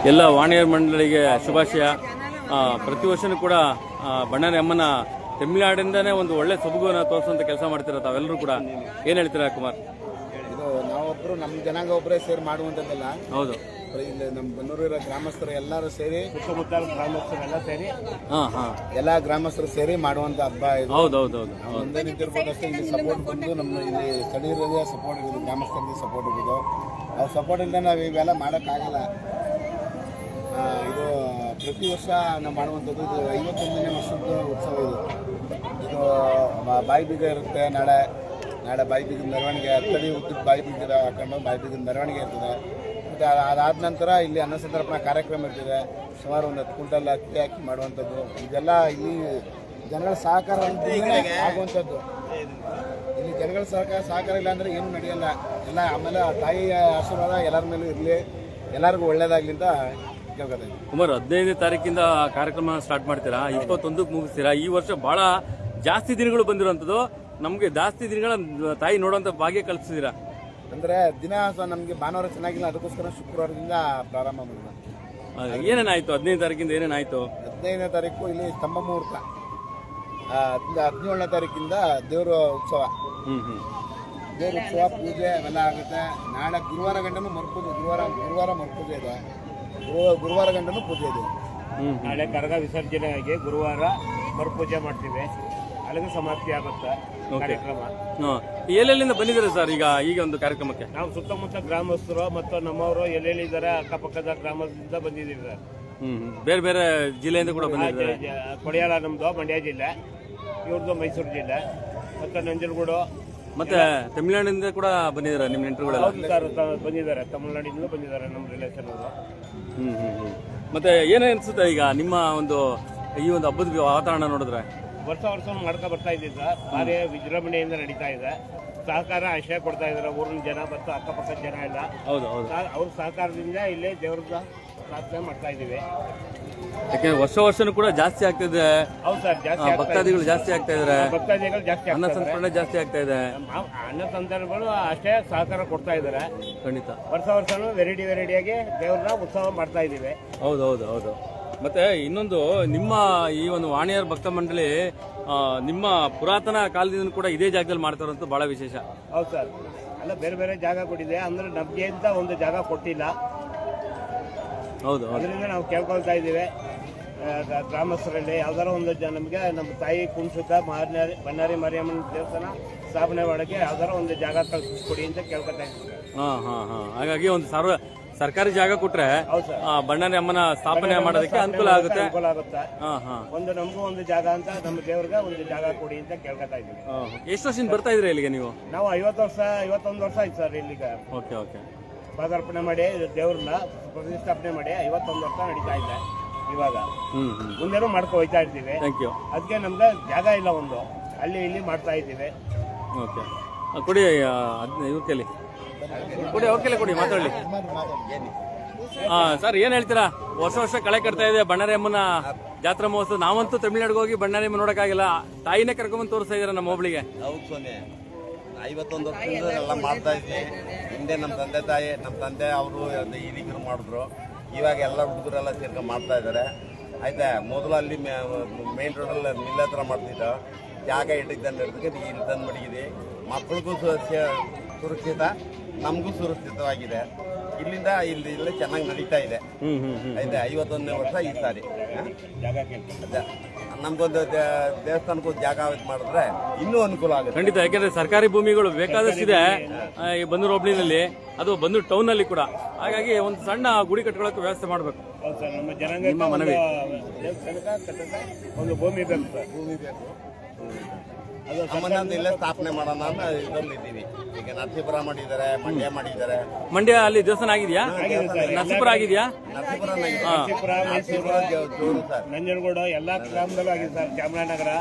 ಎಲ್ಲ ವಾಣಿಯರ್ ಮಂಡಳಿಗೆ ಶುಭಾಶಯ. ಪ್ರತಿ ವರ್ಷನೂ ಕೂಡ ಬಣ್ಣಾರಿ ಅಮ್ಮನ ತಮಿಳುನಾಡಿಂದಾನೇ ಒಂದು ಒಳ್ಳೆ ಸೊಬಗುವನ್ನು ತೋರಿಸುವಂತ ಕೆಲಸ ಮಾಡ್ತೀರ ತಾವೆಲ್ಲರೂ ಕೂಡ. ಏನ್ ಹೇಳ್ತೀರಾ ಕುಮಾರ್? ಇದು ನಾವೊಬ್ರು ನಮ್ಮ ಜನಾಂಗ ಒಬ್ಬರೇ ಸೇರಿ ಮಾಡುವಂತದ್ದಲ್ಲ. ಹೌದು, ಇಲ್ಲಿ ನಮ್ಮ ಬನ್ನೂರಿರೋ ಗ್ರಾಮಸ್ಥರು ಎಲ್ಲರೂ ಸೇರಿ, ಸುತ್ತಮುತ್ತ ಗ್ರಾಮಸ್ಥರೆಲ್ಲ ಸೇರಿ, ಎಲ್ಲ ಗ್ರಾಮಸ್ಥರು ಸೇರಿ ಮಾಡುವಂತ ಹಬ್ಬ ಇದು. ಹೌದೌದೌದು. ಮುಂದೆ ನಿಂತಿರ್ಬೋದು ಅಷ್ಟೇ. ಇಲ್ಲಿ ಸಪೋರ್ಟ್ ಬಂದು ನಮ್ಮ ಇಲ್ಲಿ ಸ್ಥಳೀಯರಿಗೆ ಸಪೋರ್ಟ್ ಇರೋದು, ಗ್ರಾಮಸ್ಥರಿಗೆ ಸಪೋರ್ಟ್ ಇರೋದು. ಅವ್ರ ಸಪೋರ್ಟ್ ಇಲ್ಲದೆ ನಾವು ಇವೆಲ್ಲ ಮಾಡೋಕ್ಕಾಗಲ್ಲ. ಇದು ಪ್ರತಿ ವರ್ಷ ನಾವು ಮಾಡುವಂಥದ್ದು. ಇದು 51ನೇ ವರ್ಷದ ಉತ್ಸವ. ಇದು ಬಾಯಿ ಬೀಗ ಇರುತ್ತೆ. ನಾಳೆ ಬಾಯಿ ಬೀಗದ ಮೆರವಣಿಗೆ, ಹತ್ತಡಿ ಉದ್ದದ ಬಾಯಿ ಬೀಗದ ಹಾಕೊಂಡು ಬಾಯಿ ಬೀಗದ ಮೆರವಣಿಗೆ ಇರ್ತದೆ. ಮತ್ತು ಅದಾದ ನಂತರ ಇಲ್ಲಿ ಅನ್ನ ಸಂತರ್ಪಣಾ ಕಾರ್ಯಕ್ರಮ ಇರ್ತದೆ. ಸುಮಾರು ಒಂದು 10 ಕ್ವಿಂಟಲ್ ಅಕ್ಕಿ ಹಾಕಿ ಮಾಡುವಂಥದ್ದು. ಇದೆಲ್ಲ ಇಲ್ಲಿ ಜನಗಳ ಸಹಕಾರ ಆಗುವಂಥದ್ದು. ಇಲ್ಲಿ ಜನಗಳ ಸಹಕಾರ ಇಲ್ಲ ಅಂದರೆ ಏನೂ ನಡೆಯಲ್ಲ. ಎಲ್ಲ ಆಮೇಲೆ ತಾಯಿಯ ಆಶೀರ್ವಾದ ಎಲ್ಲರ ಮೇಲೂ ಇರಲಿ, ಎಲ್ಲರಿಗೂ ಒಳ್ಳೇದಾಗಲಿ ಅಂತ ಕೇಳ್ಕೊತಾ ಇದ್ದೀನಿ. ಕುಮಾರ್, 15ನೇ ತಾರೀಕಿಂದ ಕಾರ್ಯಕ್ರಮ ಸ್ಟಾರ್ಟ್ ಮಾಡ್ತೀರಾ, 21ಕ್ಕೆ ಮುಗಿಸ್ತೀರಾ. ಈ ವರ್ಷ ಬಹಳ ಜಾಸ್ತಿ ದಿನಗಳು ಬಂದಿರುವಂಥದ್ದು. ನಮಗೆ ಜಾಸ್ತಿ ದಿನಗಳ ತಾಯಿ ನೋಡುವಂಥ ಭಾಗ್ಯ ಕಲ್ಪಿಸಿದ್ದೀರಾ. ಅಂದರೆ ದಿನ ನಮಗೆ ಭಾನುವಾರ ಚೆನ್ನಾಗಿಲ್ಲ, ಅದಕ್ಕೋಸ್ಕರ ಶುಕ್ರವಾರದಿಂದ ಪ್ರಾರಂಭ ಮಾಡಿದ್ರು. ಏನೇನಾಯ್ತು 15ನೇ ತಾರೀಕಿಂದ? ಏನೇನಾಯ್ತು? 15ನೇ ತಾರೀಕು ಇಲ್ಲಿ ಸ್ತಂಭ ಮುಹೂರ್ತ, 17ನೇ ತಾರೀಕಿಂದ ದೇವರ ಉತ್ಸವ, ದೇವ್ರ ಉತ್ಸವ, ಪೂಜೆ ಅವೆಲ್ಲ ಆಗುತ್ತೆ. ನಾಳೆ ಗುರುವಾರ ಗಂಟನೂ ಮರುಪೂಜೆ. ಗುರುವಾರ ಮರುಪೂಜೆ ಇದೆ. ಗುರುವಾರ ಗಂಟನೂ ಪೂಜೆ ಇದೆ. ನಾಳೆ ಕರಗ ವಿಸರ್ಜನೆಯಾಗಿ ಗುರುವಾರ ಮರುಪೂಜೆ ಮಾಡ್ತೀವಿ. ಅಲ್ಲಿಗೆ ಸಮಾಪ್ತಿ ಆಗುತ್ತೆ ಕಾರ್ಯಕ್ರಮ. ಎಲ್ಲೆಲ್ಲಿಂದ ಬಂದಿದ್ದಾರೆ ಸರ್ ಈಗ ಒಂದು ಕಾರ್ಯಕ್ರಮಕ್ಕೆ? ನಾವು ಸುತ್ತಮುತ್ತ ಗ್ರಾಮಸ್ಥರು ಮತ್ತು ನಮ್ಮವರು ಎಲ್ಲೆಲ್ಲಿದ್ದಾರೆ ಅಕ್ಕಪಕ್ಕದ ಗ್ರಾಮದಿಂದ ಬಂದಿದ್ದೀವಿ ಸರ್. ಬೇರೆ ಬೇರೆ ಜಿಲ್ಲೆಯಿಂದ ಕೂಡ ಬಂದಿದ್ದಾರೆ. ಕೊಡಿಯಾಲ ನಮ್ದು ಮಂಡ್ಯ ಜಿಲ್ಲೆ, ಇವ್ರದ್ದು ಮೈಸೂರು ಜಿಲ್ಲೆ, ಮತ್ತು ನಂಜನಗೂಡು, ಮತ್ತೆ ತಮಿಳುನಾಡಿನಿಂದ ಕೂಡ ಬಂದಿದ್ದಾರೆ ನಿಮ್ಮ ನೆಂಟರುಗಳೆಲ್ಲ? ಬಂದಿದ್ದಾರೆ, ತಮಿಳುನಾಡಿನಿಂದ ಬಂದಿದ್ದಾರೆ ನಮ್ಮ ರಿಲೇಷನ್ ಅವರು. ಮತ್ತೆ ಏನೇ ಅನ್ಸುತ್ತೆ ಈಗ ನಿಮ್ಮ ಒಂದು ಈ ಒಂದು ಹಬ್ಬದ ವಾತಾವರಣ ನೋಡಿದ್ರೆ? ವರ್ಷ ಮಾಡ್ಕೊ ಬರ್ತಾ ಇದ್ದಿದ್ದ ಭಾರಿ ವಿಜೃಂಭಣೆಯಿಂದ ನಡೀತಾ ಇದೆ. ಸಹಕಾರ ಆಶ್ರಯ ಕೊಡ್ತಾ ಇದ್ದಾರೆ ಊರಿನ ಜನ ಮತ್ತು ಅಕ್ಕಪಕ್ಕದ ಜನ ಎಲ್ಲ. ಹೌದು, ಅವ್ರ ಸಹಕಾರದಿಂದ ಇಲ್ಲೇ ದೇವ್ರದ ಪ್ರಾರ್ಥನೆ ಮಾಡ್ತಾ ಇದೀವಿ. ಯಾಕಂದ್ರೆ ವರ್ಷನೂ ಕೂಡ ಜಾಸ್ತಿ ಆಗ್ತಿದೆ. ಹೌದು ಸರ್, ಜಾಸ್ತಿ ಭಕ್ತಾದಿಗಳು ಜಾಸ್ತಿ ಆಗ್ತಾ ಇದಾರೆ. ಭಕ್ತಾದಿಗಳು ಜಾಸ್ತಿ, ಅನ್ನ ಸಂತರ್ಪಣೆ ಜಾಸ್ತಿ ಆಗ್ತಾ ಇದೆ. ಅನ್ನ ಸಂತರ್ಪಣೆಗಳು ಅಷ್ಟೇ ಸಹಕಾರ ಕೊಡ್ತಾ ಇದ್ದಾರೆ. ಖಂಡಿತ ವರ್ಷನೂ ವೆರೈಟಿಯಾಗಿ ದೇವ್ರನ್ನ ಉತ್ಸವ ಮಾಡ್ತಾ ಇದೀವಿ. ಹೌದು. ಮತ್ತೆ ಇನ್ನೊಂದು, ನಿಮ್ಮ ಈ ಒಂದು ವಾಣಿಯರ್ ಭಕ್ತ ಮಂಡಳಿ ನಿಮ್ಮ ಪುರಾತನ ಕಾಲದಿಂದ ಕೂಡ ಇದೇ ಜಾಗದಲ್ಲಿ ಮಾಡ್ತಾರಂತ ಬಹಳ ವಿಶೇಷ. ಹೌದು ಸರ್, ಅಲ್ಲ ಬೇರೆ ಬೇರೆ ಜಾಗ ಕೊಟ್ಟಿದೆ, ಅಂದ್ರೆ ನಮ್ಗೆ ಅಂತ ಒಂದು ಜಾಗ ಕೊಟ್ಟಿಲ್ಲ. ಹೌದು, ಅದರಿಂದ ನಾವು ಕೇಳ್ಕೊಳ್ತಾ ಇದ್ದೀವಿ ಗ್ರಾಮಸ್ಥರಲ್ಲಿ ಯಾವ್ದಾರ ಒಂದು ನಮಗೆ ನಮ್ಮ ತಾಯಿ ಕುಂಸುತ್ತ ಬನ್ನಾರಿ ಮಾರಿಯಮ್ಮನ ದೇವಸ್ಥಾನ ಸ್ಥಾಪನೆ ಮಾಡೋಕ್ಕೆ ಯಾವ್ದಾರ ಒಂದು ಜಾಗ ಕಲ್ಪಿಸ್ಕೊಡಿ ಅಂತ ಕೇಳ್ಕೊತಾ ಇದ್ದೀವಿ. ಹಾಗಾಗಿ ಒಂದು ಸರ್ಕಾರಿ ಜಾಗ ಕೊಟ್ರೆ ಬಣ್ಣಾರಿ ಅಮ್ಮನ ಸ್ಥಾಪನೆ ಮಾಡೋದಕ್ಕೆ ಅನುಕೂಲ ಆಗುತ್ತೆ. ಒಂದು ನಮಗೂ ಒಂದು ಜಾಗ ಅಂತ ನಮ್ಮ ದೇವ್ರಿಗೆ ಒಂದು ಜಾಗ ಕೊಡಿ ಅಂತ ಕೇಳ್ಕೊತಾ ಇದ್ದೀವಿ. ಎಷ್ಟು ವರ್ಷದಿಂದ ಬರ್ತಾ ಇದ್ರಿ ಇಲ್ಲಿಗೆ ನೀವು? ನಾವು 51 ವರ್ಷ ಆಯ್ತು ಸರ್ ಇಲ್ಲಿಗೆ. ಓಕೆ. ಪಾದಾರ್ಪಣೆ ಮಾಡಿ ದೇವ್ರನ್ನ ಪ್ರತಿಷ್ಠಾಪನೆ ಮಾಡಿ 51 ವರ್ಷ ನಡೀತಾ ಇದೆ. ಇವಾಗ ಮುಂದೆನೂ ಮಾಡ್ಕೊ ಹೋಯ್ತಾ ಇರ್ತೀವಿ. ಅದಕ್ಕೆ ನಮ್ಗೆ ಜಾಗ ಇಲ್ಲ, ಒಂದು ಅಲ್ಲಿ ಇಲ್ಲಿ ಮಾಡ್ತಾ ಇದ್ದೀವಿ. ಓಕೆ, ಕೊಡಿ ಇವ್ರ ಕೈಲಿ ಕೊಡಿ, ಅವ್ರ ಕೈಲಿ ಕೊಡಿ, ಮಾತಾಡಲಿ. ಸರ್, ಏನ್ ಹೇಳ್ತೀರಾ? ವರ್ಷ ಕಳೆ ಕಟ್ತಾ ಇದೆ ಬಣ್ಣಾರಿ ಅಮ್ಮನ ಜಾತ್ರಾ ಮಹೋತ್ಸವ. ನಾವಂತೂ ತಮಿಳ್ನಾಡಿಗೆ ಹೋಗಿ ಬಣ್ಣಾರಿ ಅಮ್ಮ ನೋಡಕ್ಕಾಗಿಲ್ಲ, ತಾಯಿನೇ ಕರ್ಕೊಂಡ್ಬಂದು ತೋರಿಸ್ತಾ ಇದಾರೆ ನಮ್ಮ ಹೋಬಳಿಗೆ. 51 ವರ್ಷದಿಂದ ಎಲ್ಲ ಮಾಡ್ತಾ ಇದ್ವಿ. ಹಿಂದೆ ನಮ್ಮ ತಂದೆ ಅವರು ಹಿರಿಕರು ಮಾಡಿದ್ರು. ಇವಾಗ ಎಲ್ಲ ಹುಡುಗರೆಲ್ಲ ಸೇರ್ಕೊಂಡು ಮಾಡ್ತಾ ಇದ್ದಾರೆ. ಆಯ್ತಾ, ಮೊದಲು ಅಲ್ಲಿ ಮೇನ್ ರೋಡಲ್ಲಿ ಮಿಲ್ ಹತ್ರ ಮಾಡ್ತಿದ್ದ ಜಾಗ ಇಟ್ಟಿದ್ದಂಗೆ ಇಲ್ಲಿ ತಂದು ಮಡಗಿದೆ. ಮಕ್ಕಳಿಗೂ ಸುರಕ್ಷಿತ, ನಮಗೂ ಸುರಕ್ಷಿತವಾಗಿದೆ. ಇಲ್ಲಿಂದ ಇಲ್ಲಿ ಚೆನ್ನಾಗಿ ನಡೀತಾ ಇದೆ. ಆಯ್ತಾ, 51ನೇ ವರ್ಷ ಈ ಸಾರಿ. ನಮ್ಗೊಂದು ದೇವಸ್ಥಾನಕ್ಕೂ ಜಾಗ ಮಾಡಿದ್ರೆ ಇನ್ನೂ ಅನುಕೂಲ ಆಗುತ್ತೆ. ಖಂಡಿತ, ಯಾಕೆಂದ್ರೆ ಸರ್ಕಾರಿ ಭೂಮಿಗಳು ಬೇಕಾದಷ್ಟಿದೆ ಈ ಬನ್ನೂರು ಹೋಬಳಿನಲ್ಲಿ, ಅದು ಬನ್ನೂರು ಟೌನ್ ನಲ್ಲಿ ಕೂಡ. ಹಾಗಾಗಿ ಒಂದು ಸಣ್ಣ ಗುಡಿ ಕಟ್ಕೊಳ್ಳೋಕೆ ವ್ಯವಸ್ಥೆ ಮಾಡಬೇಕು. ನಮ್ಮ ಜನಾಂಗ ಮನವಿ. ಒಂದು ಭೂಮಿ ಬೇಕು ಸರ್, ಭೂಮಿ ಬೇಕು. ಅದು ಸಂಬಂಧ ಇಲ್ಲೇ ಸ್ಥಾಪನೆ ಮಾಡೋಣ ಅಂತ ಇದರಲ್ಲಿದ್ದೀವಿ. ಈಗ ನರಸೀಪುರ ಮಾಡಿದ್ದಾರೆ, ಮಂಡ್ಯ ಮಾಡಿದ್ದಾರೆ. ಮಂಡ್ಯ ಅಲ್ಲಿ ದೇವಸ್ಥಾನ ಆಗಿದೆಯಾ? ನರಸೀಪುರ ಆಗಿದೆಯಾ? ನರಸೀಪುರ, ಮೈಸೂರು, ನಂಜನಗೂಡು ಎಲ್ಲಾ ಗ್ರಾಮದಲ್ಲೂ ಆಗಿದೆ ಸರ್. ಚಾಮರಾಜನಗರ,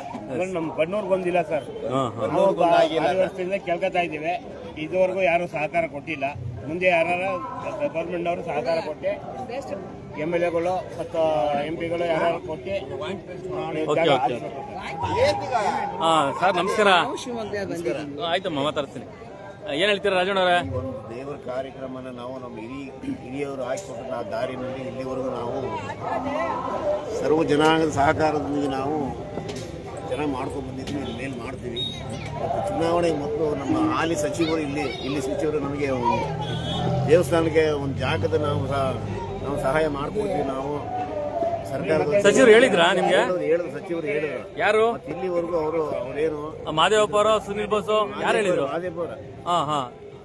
ನಮ್ಮ ಬನ್ನೂರ್ಗೆ ಬಂದಿಲ್ಲ ಸರ್. 6 ವರ್ಷದಿಂದ ಕೇಳ್ಕೊತಾ ಇದ್ದೀವಿ. ಇದುವರೆಗೂ ಯಾರು ಸಹಕಾರ ಕೊಟ್ಟಿಲ್ಲ. ಮುಂದೆ ಯಾರು ಗೌರ್ಮೆಂಟ್ ಅವರು ಸಹಕಾರ ಕೊಟ್ಟು MLAಗಳು ಮತ್ತು MP ಗಳು ಯಾರು ಕೊಟ್ಟು. ಸರ್ ನಮಸ್ಕಾರ. ಆಯ್ತಮ್ಮ, ಮಾತಾಡ್ತೀನಿ. ಏನ್ ಹೇಳ್ತೀರಾ ರಾಜಣ್ಣವ್ರೆ? ಈ ಒಂದು ದೇವರ ಕಾರ್ಯಕ್ರಮನ ನಾವು ನಮ್ಮ ಹಿರಿಯವರು ಹಾಕಿಕೊಟ್ಟು ನಾವು ದಾರಿನಲ್ಲಿ ಇಲ್ಲಿವರೆಗೂ ನಾವು ಸರ್ವ ಜನಾಂಗದ ಸಹಕಾರದೊಂದಿಗೆ ನಾವು ಚೆನ್ನಾಗಿ ಮಾಡ್ಕೊಂಡು ಬಂದಿದ್ದೀವಿ, ಇಲ್ಲಿ ಮೇಲೆ ಮಾಡ್ತೀವಿ. ಮತ್ತು ಚುನಾವಣೆ ಮೊದಲು ನಮ್ಮ ಹಾಲಿ ಸಚಿವರು ಇಲ್ಲಿ ಸಚಿವರು ನಮಗೆ ಒಂದು ದೇವಸ್ಥಾನಕ್ಕೆ ಒಂದು ಜಾಗದ ನಾವು ಸಹಾಯ ಮಾಡ್ಕೊಡ್ತೀವಿ. ನಾವು ಸರ್ಕಾರದ ಸಚಿವರು ಹೇಳಿದ್ರಾ ನಿಮ್ಗೆ? ಹೇಳಿದ್ರು, ಸಚಿವರು ಹೇಳಿದ್ರು. ಯಾರು? ಮತ್ತು ಇಲ್ಲಿವರೆಗೂ ಅವರೇನು ಮಾದೇವಪ್ಪ ಅವರು, ಸುನಿಲ್ ಬೋಸು ಯಾರು ಹೇಳಿದ್ರು? ಮಾದೇವರ ಹಾ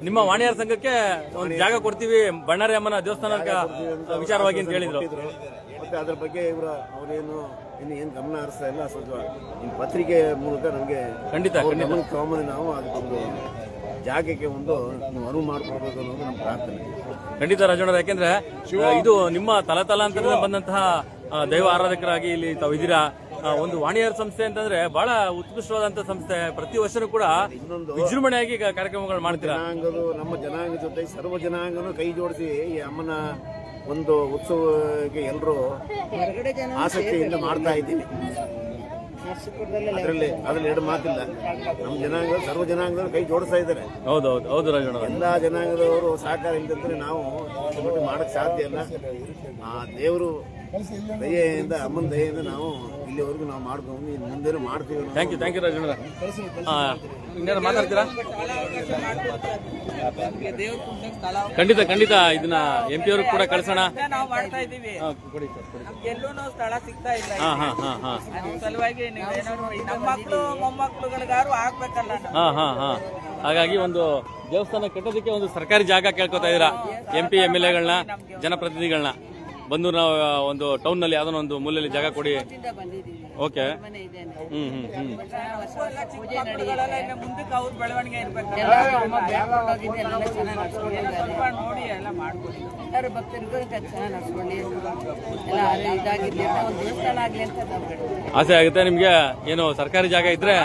ನಿಮ್ಮ ವಾಣಿಯಾರ ಸಂಘಕ್ಕೆ ಒಂದು ಜಾಗ ಕೊಡ್ತೀವಿ ಬಣ್ಣಾರಿ ಅಮ್ಮನ ದೇವಸ್ಥಾನಕ್ಕೆ ವಿಚಾರವಾಗಿ ಅಂತ ಹೇಳಿದ್ರು. ಮತ್ತೆ ಅದ್ರ ಬಗ್ಗೆ ಅವರೇನು ಏನು ಗಮನ ಹರಿಸ್ತಾ ಇಲ್ಲ. ಸ್ವಲ್ಪ ನಿಮ್ಮ ಪತ್ರಿಕೆ ಮೂಲಕ ನಮಗೆ ಖಂಡಿತ ಗಮನಕ್ಕೆ ತಗೊಂಬಂದು ನಾವು ಅದಕ್ಕೊಂದು ಜಾಗಕ್ಕೆ ಒಂದು ಅನುವು ಮಾಡ್ಕೊಡ್ಬೇಕು ಅನ್ನೋದು ನಮ್ಮ ಪ್ರಾರ್ಥನೆ. ಖಂಡಿತ ರಾಜಣ್ಣ, ಯಾಕೆಂದ್ರೆ ಇದು ನಿಮ್ಮ ತಲತಲಾಂತರದಿಂದ ಬಂದಂತಹ ದೈವ ಆರಾಧಕರಾಗಿ ಇಲ್ಲಿ ತಾವು ಇದ್ದೀರಾ. ಒಂದು ವಾಣಿಯಾರ ಸಂಸ್ಥೆ ಅಂತಂದ್ರೆ ಬಹಳ ಉತ್ಕೃಷ್ಟವಾದಂತಹ ಸಂಸ್ಥೆ. ಪ್ರತಿ ವರ್ಷನೂ ಕೂಡ ವಿಜೃಂಭಣೆಯಾಗಿ ಕಾರ್ಯಕ್ರಮಗಳು ಮಾಡ್ತೀರಾ. ನಮ್ಮ ಜನಾಂಗ ಜೊತೆ ಸರ್ವ ಜನಾಂಗನೂ ಕೈ ಜೋಡಿಸಿ ಈ ಅಮ್ಮನ ಒಂದು ಉತ್ಸವಕ್ಕೆ ಎಲ್ಲರೂ ಆಸಕ್ತಿಯಿಂದ ಮಾಡ್ತಾ ಇದ್ದೀವಿ. ಅದರಲ್ಲಿ ಎರಡು ಮಾತಿಲ್ಲ. ನಮ್ಮ ಜನಾಂಗ ಸರ್ವ ಜನಾಂಗದವರು ಕೈ ಜೋಡಿಸ್ತಾ ಇದ್ದಾರೆ. ಹೌದು ರಾಜಣ್ಣ. ಎಲ್ಲಾ ಜನಾಂಗದವರು ಸಹಕಾರ ಇಲ್ಲದಂದ್ರೆ ನಾವು ಮಾಡಕ್ ಸಾಧ್ಯ ಇಲ್ಲ. ಆ ದೇವರು ದಯೆಯಿಂದ, ಅಮ್ಮನ ದಯೆಯಿಂದ ನಾವು ಇಲ್ಲಿವರೆಗೂ ನಾವು ಮಾಡ್ಕೊಂಡು ಮುಂದೆ ಮಾಡ್ತೀವಿ. Thank you Rajanna. ಇನ್ನೇನು ಮಾತಾಡ್ತೀರಾ? ಖಂಡಿತ ಇದನ್ನ MP ಅವ್ರಿಗೆ ಕೂಡ ಕಳ್ಸೋಣ. ನಾವು ಮಾಡ್ತಾ ಇದೀವಿ. ಎಲ್ಲೂ ಸ್ಥಳ ಸಿಗ್ತಾ ಇಲ್ಲ. ಸಲುವಾಗಿ ನಮ್ಮ ಮಕ್ಕಳು ಮೊಮ್ಮಕ್ಕಳುಗಳಿಗಾರು ಆಗ್ಬೇಕಲ್ಲ. ಹಾಗಾಗಿ ಒಂದು ದೇವಸ್ಥಾನ ಕಟ್ಟೋದಕ್ಕೆ ಒಂದು ಸರ್ಕಾರಿ ಜಾಗ ಕೇಳ್ಕೊತಾ ಇದೀರಾ MP MLAಗಳನ್ನ, ಜನಪ್ರತಿನಿಧಿಗಳನ್ನ ಬಂದು ನಾವು ಒಂದು ಟೌನ್ ನಲ್ಲಿ ಯಾವ್ದೋ ಒಂದು ಮೂಲೆಯಲ್ಲಿ ಜಾಗ ಕೊಡಿ. ಓಕೆ. ಮುಂದಕ್ಕೆ ಅವ್ರ ಬೆಳವಣಿಗೆ ಇರ್ಬೇಕು. ನೋಡಿ ಎಲ್ಲ ಮಾಡ್ಕೊಡಿ. ಎಲ್ಲರೂ ಭಕ್ತರಿಗೂ ಚೆನ್ನಾಗಿ ನಡ್ಸ್ಕೊಳ್ಳಿ, ಎಲ್ಲ ಇದಾಗಿರ್ಲಿ ಅಂತ ಒಂದು ದೇವಸ್ಥಾನ ಆಗ್ಲಿ ಅಂತ ಆಸೆ ಆಗುತ್ತೆ ನಿಮ್ಗೆ. ಏನು ಸರ್ಕಾರಿ ಜಾಗ ಇದ್ರೆ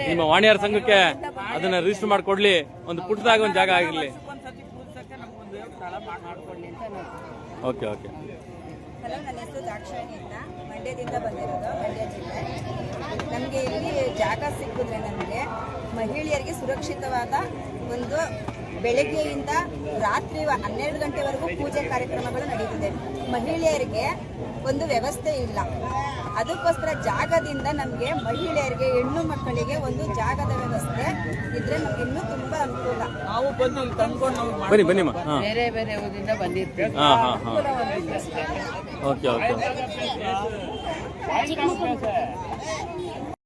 ನಿಮ್ಮ ವಾಣಿಯಾರ ಸಂಘಕ್ಕೆ ಅದನ್ನ ರಿಜಿಸ್ಟರ್ ಮಾಡ್ಕೊಡ್ಲಿ, ಒಂದು ಪುಟ್ಟದಾಗ ಒಂದು ಜಾಗ ಆಗಿರ್ಲಿ. ಒಂದ್ಸತಿ ಕೂರ್ಸಕ್ಕೆ ನಮ್ಗೊಂದು ದೇವಸ್ಥಾನ ಮಾಡ್ಕೊಡ್ಲಿ ಅಂತ. ಓಕೆ. ಹಲೋ, ನನ್ನ ಹೆಸರು ದಾಕ್ಷಾಯಿಣಿ ಅಂತ, ಮಂಡ್ಯದಿಂದ ಬಂದಿರೋದು, ಮಂಡ್ಯ ಜಿಲ್ಲೆ. ನಮಗೆ ಇಲ್ಲಿ ಜಾಗ ಸಿಕ್ಕಿದ್ರೆ ನಮಗೆ ಮಹಿಳೆಯರಿಗೆ ಸುರಕ್ಷಿತವಾದ ಒಂದು ಬೆಳಗ್ಗೆಯಿಂದ ರಾತ್ರಿ 12 ಗಂಟೆವರೆಗೂ ಪೂಜೆ ಕಾರ್ಯಕ್ರಮಗಳು ನಡೀತಿದೆ. ಮಹಿಳೆಯರಿಗೆ ಒಂದು ವ್ಯವಸ್ಥೆ ಇಲ್ಲ. ಅದಕ್ಕೋಸ್ಕರ ಜಾಗದಿಂದ ನಮಗೆ ಮಹಿಳೆಯರಿಗೆ, ಹೆಣ್ಣು ಮಕ್ಕಳಿಗೆ ಒಂದು ಜಾಗದ ವ್ಯವಸ್ಥೆ ಇದ್ರೆ ನಮ್ಗೆ ಇನ್ನೂ ತುಂಬಾ ಅನುಕೂಲ. ನಾವು ಬಂದು ಇಲ್ಲಿ ತಂದ್ಕೊಂಡು ಬನ್ನಿ ಬೇರೆ ಬೇರೆ ಊರಿಂದ ಬಂದಿರ್ತೀವಿ. ಓಕೆ.